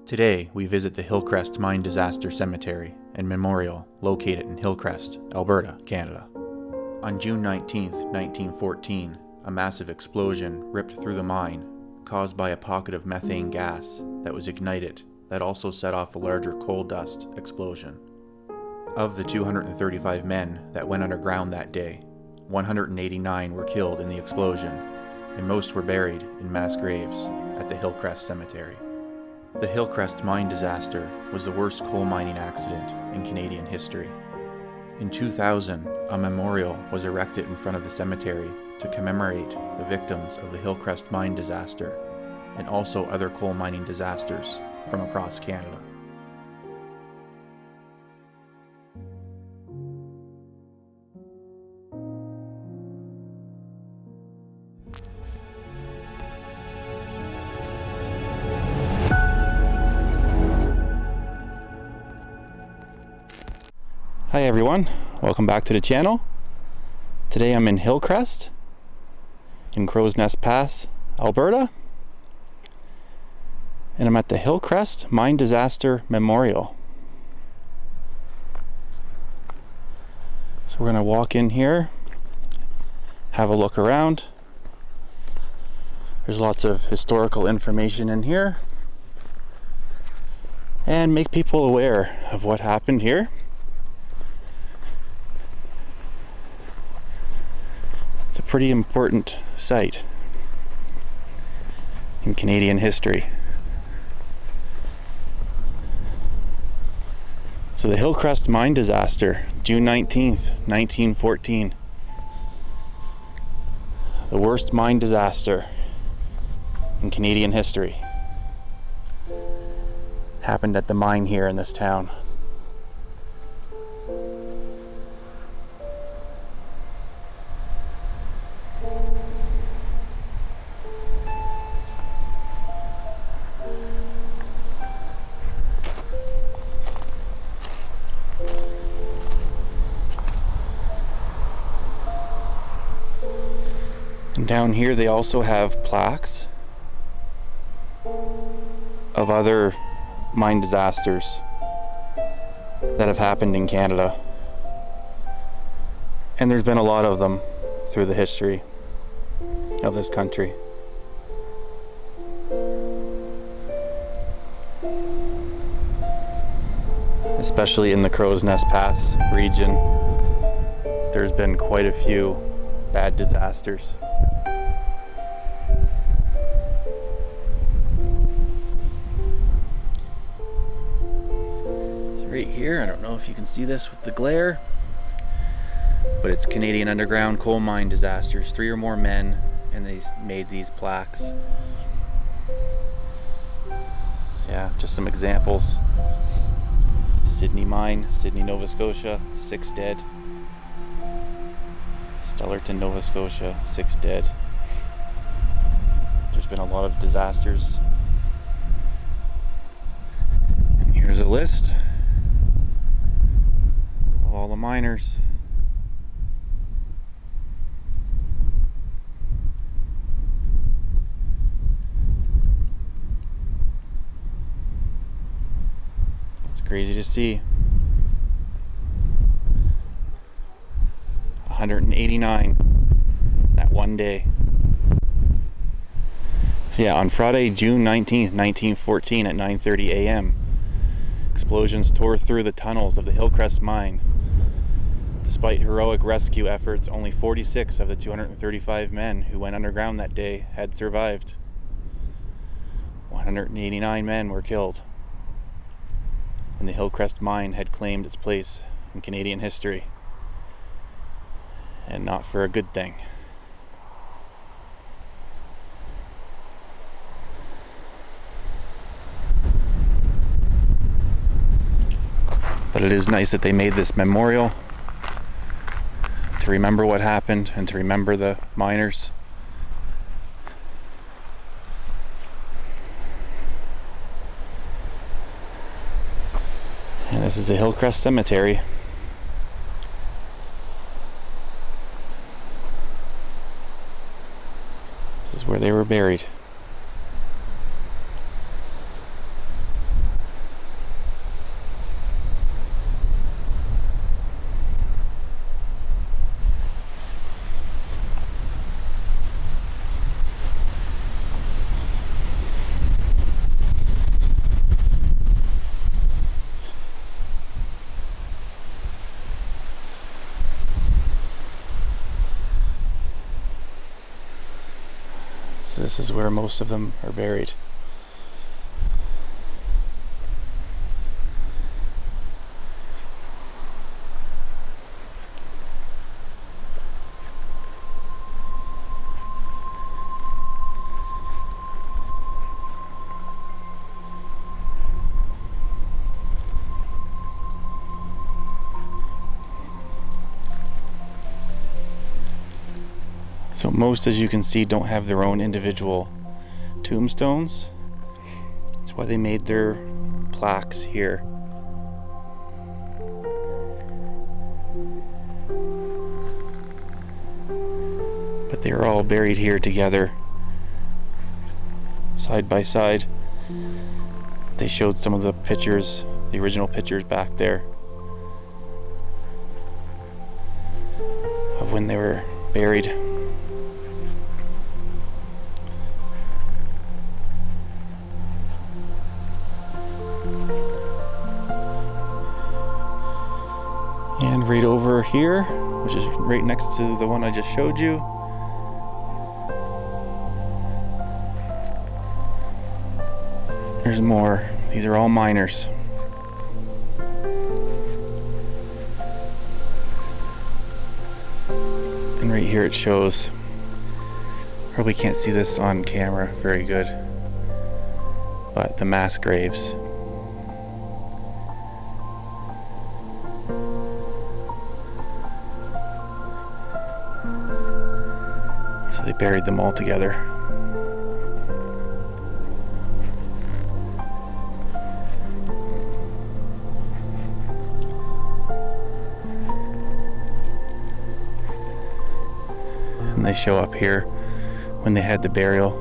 Today, we visit the Hillcrest Mine Disaster Cemetery and Memorial located in Hillcrest, Alberta, Canada. On June 19, 1914, a massive explosion ripped through the mine, caused by a pocket of methane gas that was ignited that also set off a larger coal dust explosion. Of the 235 men that went underground that day, 189 were killed in the explosion, and most were buried in mass graves at the Hillcrest Cemetery. The Hillcrest Mine Disaster was the worst coal mining accident in Canadian history. In 2000, a memorial was erected in front of the cemetery to commemorate the victims of the Hillcrest Mine Disaster and also other coal mining disasters from across Canada. Hi everyone, welcome back to the channel. Today I'm in Hillcrest, in Crow's Nest Pass, Alberta. And I'm at the Hillcrest Mine Disaster Memorial. So we're gonna walk in here, have a look around. There's lots of historical information in here, and make people aware of what happened here. It's a pretty important site in Canadian history. So the Hillcrest Mine Disaster, June 19th, 1914. The worst mine disaster in Canadian history. Happened at the mine here in this town. And down here they also have plaques of other mine disasters that have happened in Canada. And there's been a lot of them through the history of this country. Especially in the Crow's Nest Pass region, there's been quite a few bad disasters. Right here, I don't know if you can see this with the glare, but it's Canadian Underground Coal Mine Disasters, 3 or more men, and they made these plaques. So yeah, just some examples. Sydney Mine, Sydney, Nova Scotia, 6 dead. Stellarton, Nova Scotia, 6 dead. There's been a lot of disasters. And here's a list all the miners. It's crazy to see. 189 that one day. So yeah, on Friday, June 19th, 1914 at 9:30 a.m. explosions tore through the tunnels of the Hillcrest mine. Despite heroic rescue efforts, only 46 of the 235 men who went underground that day had survived. 189 men were killed, and the Hillcrest mine had claimed its place in Canadian history, and not for a good thing. But it is nice that they made this memorial to remember what happened and to remember the miners. And this is the Hillcrest Cemetery. This is where they were buried. this is where most of them are buried. So most, as you can see, don't have their own individual tombstones. That's why they made their plaques here. But they are all buried here together, side by side. They showed some of the pictures, the original pictures back there, of when they were buried. And right over here, which is right next to the one I just showed you, there's more. These are all miners. And right here it shows, probably can't see this on camera very good, but the mass graves. They buried them all together. And they show up here when they had the burial.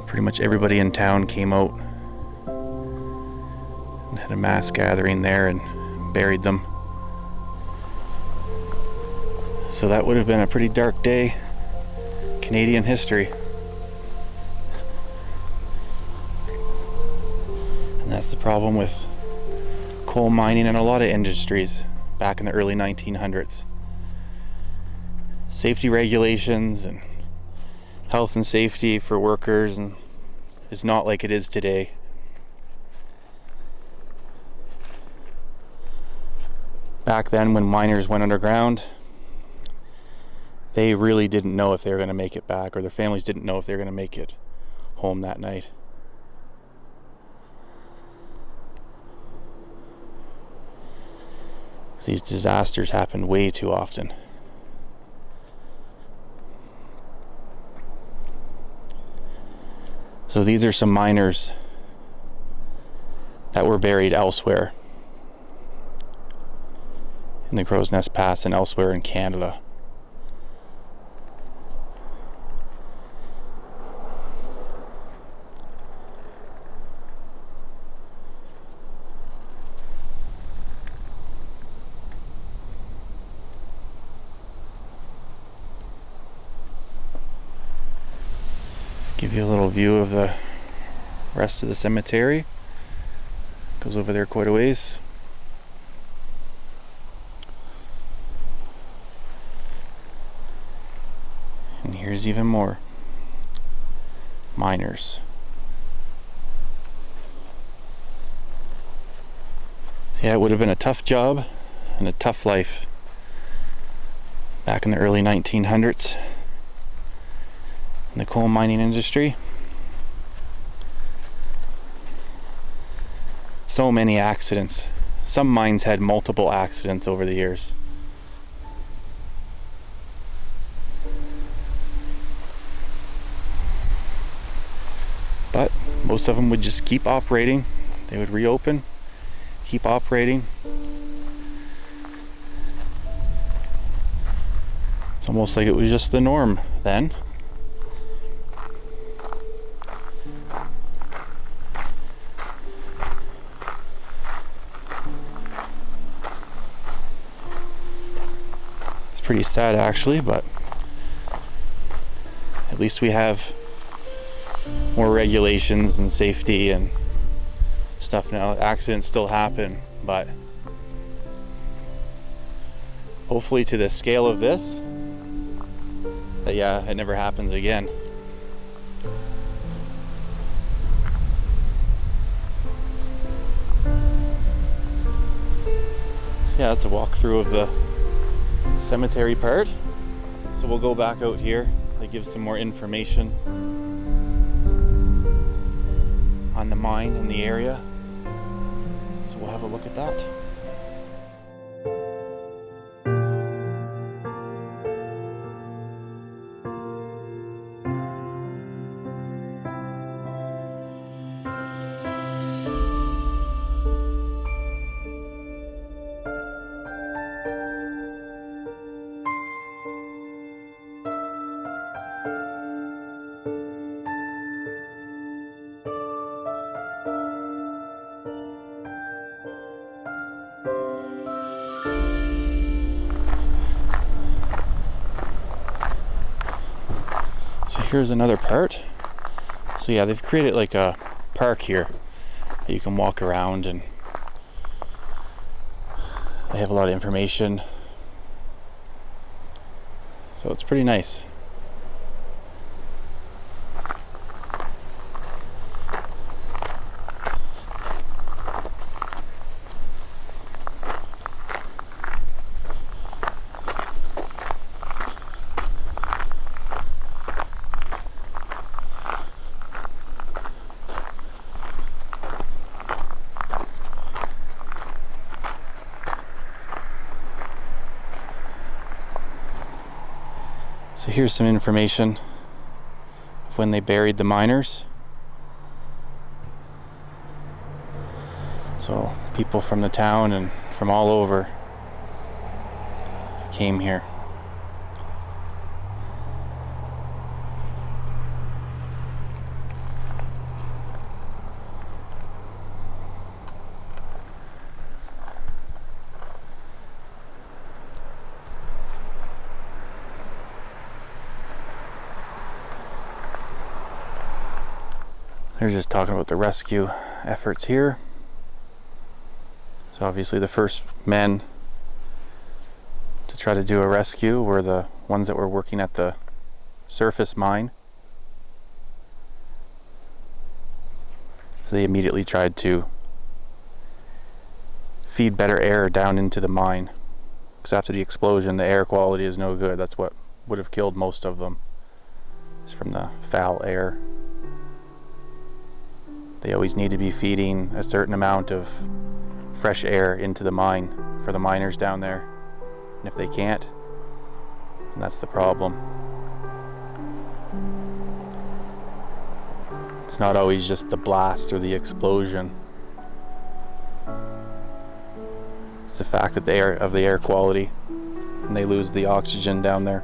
Pretty much everybody in town came out and had a mass gathering there and buried them. So that would have been a pretty dark day. Canadian history. And that's the problem with coal mining and a lot of industries back in the early 1900s. Safety regulations and health and safety for workers and is not like it is today. Back then, when miners went underground, they really didn't know if they were going to make it back, or their families didn't know if they were going to make it home that night. These disasters happen way too often. So these are some miners that were buried elsewhere in the Crow's Nest Pass and elsewhere in Canada. Give you a little view of the rest of the cemetery. Goes over there quite a ways. And here's even more miners. So yeah, it would have been a tough job and a tough life back in the early 1900s. In the coal mining industry. So many accidents. Some mines had multiple accidents over the years. But most of them would just keep operating. They would reopen, keep operating. It's almost like it was just the norm then. Pretty sad actually, but at least we have more regulations and safety and stuff now. Accidents still happen, but hopefully to the scale of this, that yeah, it never happens again. Yeah, that's a walkthrough of the cemetery part. So we'll go back out here. They give some more information on the mine in the area. So we'll have a look at that. So here's another part. So yeah, they've created like a park here that you can walk around, and they have a lot of information. So it's pretty nice. So here's some information of when they buried the miners. So people from the town and from all over came here. They're just talking about the rescue efforts here. So obviously the first men to try to do a rescue were the ones that were working at the surface mine. So they immediately tried to feed better air down into the mine. Because after the explosion, the air quality is no good. That's what would have killed most of them, is from the foul air. They always need to be feeding a certain amount of fresh air into the mine for the miners down there. And if they can't, then that's the problem. It's not always just the blast or the explosion. It's the fact that they are of the air quality and they lose the oxygen down there.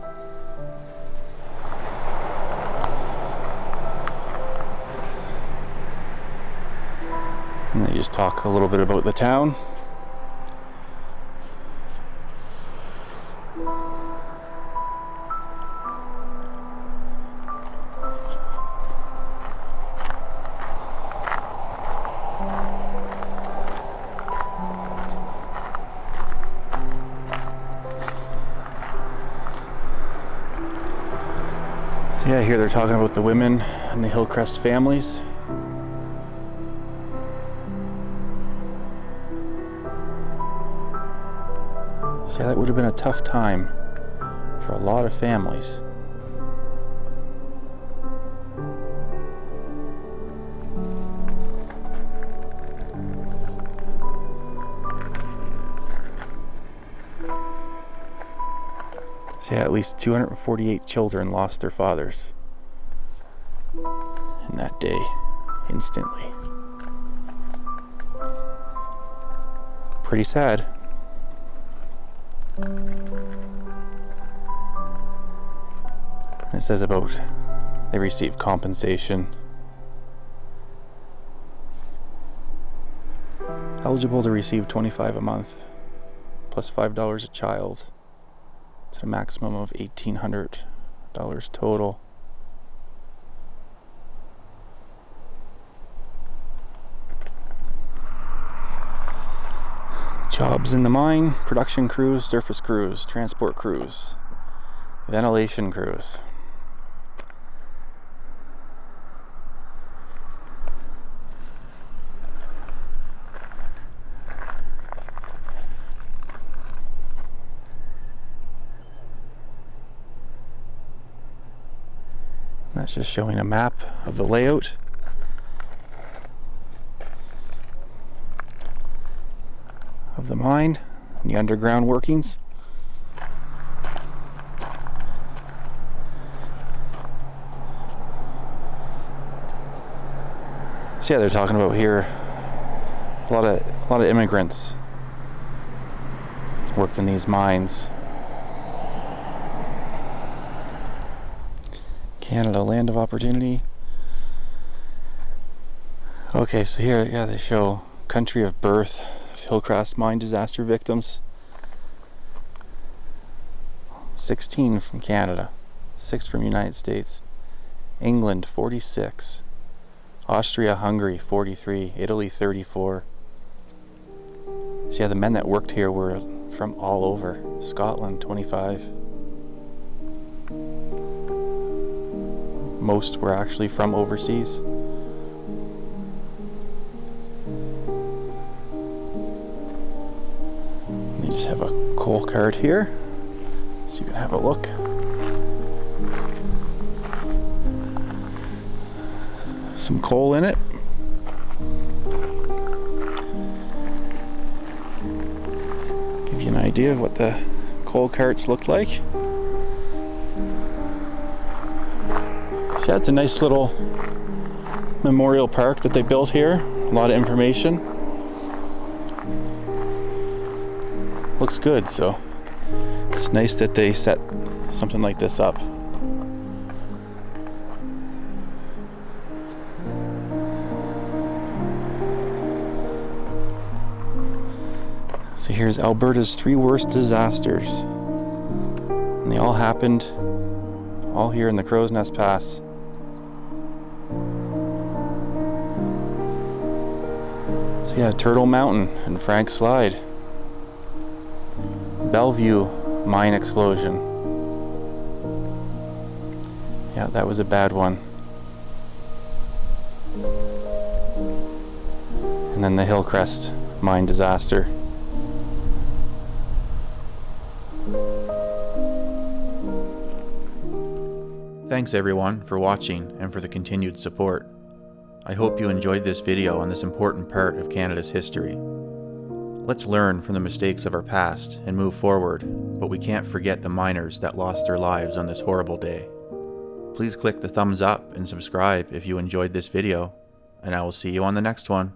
And they just talk a little bit about the town. So yeah, here they're talking about the women and the Hillcrest families. So yeah, that would have been a tough time for a lot of families. So yeah, at least 248 children lost their fathers in that day, instantly. Pretty sad. It says about they received compensation. Eligible to receive $25 a month, plus $5 a child. It's a maximum of $1,800 total. Jobs in the mine: production crews, surface crews, transport crews, ventilation crews. That's just showing a map of the layout. Of the mine and the underground workings. So yeah, they're talking about here a lot of immigrants worked in these mines. Canada, land of opportunity. Okay, so here, yeah, they show country of birth of Hillcrest Mine Disaster victims. 16 from Canada, 6 from United States, England 46, Austria-Hungary 43, Italy 34. So yeah, the men that worked here were from all over. Scotland 25. Most were actually from overseas. They just have a coal cart here, so you can have a look. Some coal in it. Give you an idea of what the coal carts looked like. So yeah, it's a nice little memorial park that they built here. A lot of information. Looks good, so it's nice that they set something like this up. So here's Alberta's 3 worst disasters. And they all happened all here in the Crow's Nest Pass. So yeah, Turtle Mountain and Frank Slide. Bellevue mine explosion. Yeah, that was a bad one. And then the Hillcrest Mine Disaster. Thanks everyone for watching and for the continued support. I hope you enjoyed this video on this important part of Canada's history. Let's learn from the mistakes of our past and move forward, but we can't forget the miners that lost their lives on this horrible day. Please click the thumbs up and subscribe if you enjoyed this video, and I will see you on the next one.